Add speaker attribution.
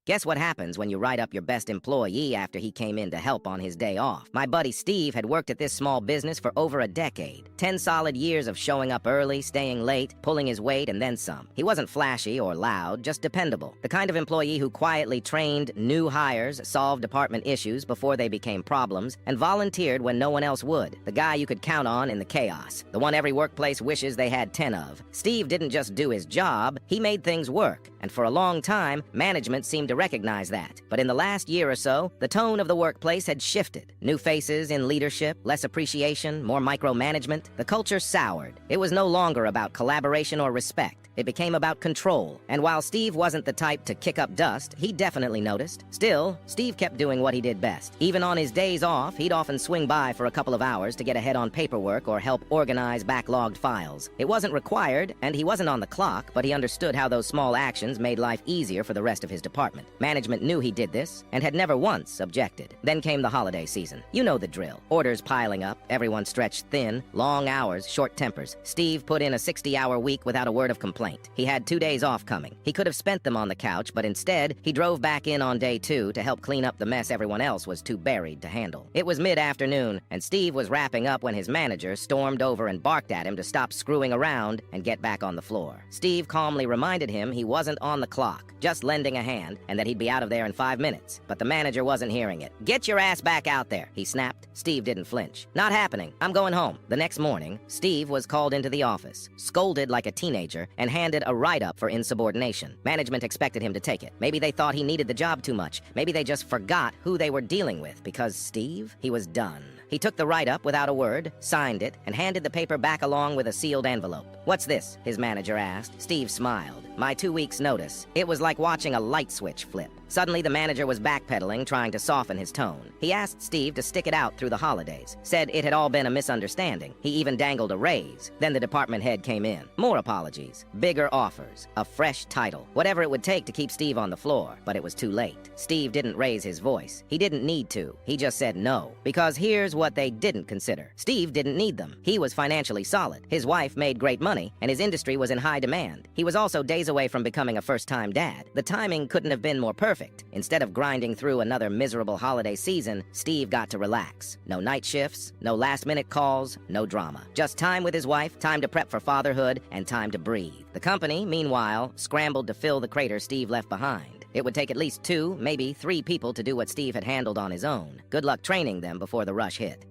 Speaker 1: Guess what happens when you write up your best employee after he came in to help on his day off? My buddy Steve had worked at this small business for over a decade. 10 solid years of showing up early, staying late, pulling his weight, and then some. He wasn't flashy or loud, just dependable. The kind of employee who quietly trained new hires, solved department issues before they became problems, and volunteered when no one else would. The guy you could count on in the chaos. The one every workplace wishes they had 10 of. Steve didn't just do his job, he made things work. And for a long time, management seemed to recognize that. But in the last year or so, the tone of the workplace had shifted. New faces in leadership, less appreciation, more micromanagement. The culture soured. It was no longer about collaboration or respect. It became about control. And while Steve wasn't the type to kick up dust, he definitely noticed. Still, Steve kept doing what he did best. Even on his days off, he'd often swing by for a couple of hours to get ahead on paperwork or help organize backlogged files. It wasn't required, and he wasn't on the clock, but he understood how those small actions made life easier for the rest of his department. Management knew he did this, and had never once objected. Then came the holiday season. You know the drill. Orders piling up, everyone stretched thin, long hours, short tempers. Steve put in a 60-hour week without a word of complaint. He had 2 days off coming. He could have spent them on the couch, but instead, he drove back in on day 2 to help clean up the mess everyone else was too buried to handle. It was mid-afternoon, and Steve was wrapping up when his manager stormed over and barked at him to stop screwing around and get back on the floor. Steve calmly reminded him he wasn't on the clock, just lending a hand, and that he'd be out of there in 5 minutes. But the manager wasn't hearing it. "Get your ass back out there," he snapped. Steve didn't flinch. "Not happening. I'm going home." The next morning, Steve was called into the office, scolded like a teenager, and handed a write-up for insubordination. Management expected him to take it. Maybe they thought he needed the job too much. Maybe they just forgot who they were dealing with, because Steve, he was done. He took the write-up without a word, signed it, and handed the paper back along with a sealed envelope. "What's this?" his manager asked. Steve smiled. "My 2 weeks' notice." It was like watching a light switch flip. Suddenly, the manager was backpedaling, trying to soften his tone. He asked Steve to stick it out through the holidays, said it had all been a misunderstanding. He even dangled a raise. Then the department head came in. More apologies, bigger offers, a fresh title, whatever it would take to keep Steve on the floor. But it was too late. Steve didn't raise his voice. He didn't need to. He just said no. Because here's what they didn't consider. Steve didn't need them. He was financially solid. His wife made great money, and his industry was in high demand. He was also days away from becoming a first-time dad. The timing couldn't have been more perfect. Instead of grinding through another miserable holiday season, Steve got to relax. No night shifts, no last-minute calls, no drama. Just time with his wife, time to prep for fatherhood, and time to breathe. The company, meanwhile, scrambled to fill the crater Steve left behind. It would take at least 2, maybe 3 people to do what Steve had handled on his own. Good luck training them before the rush hit.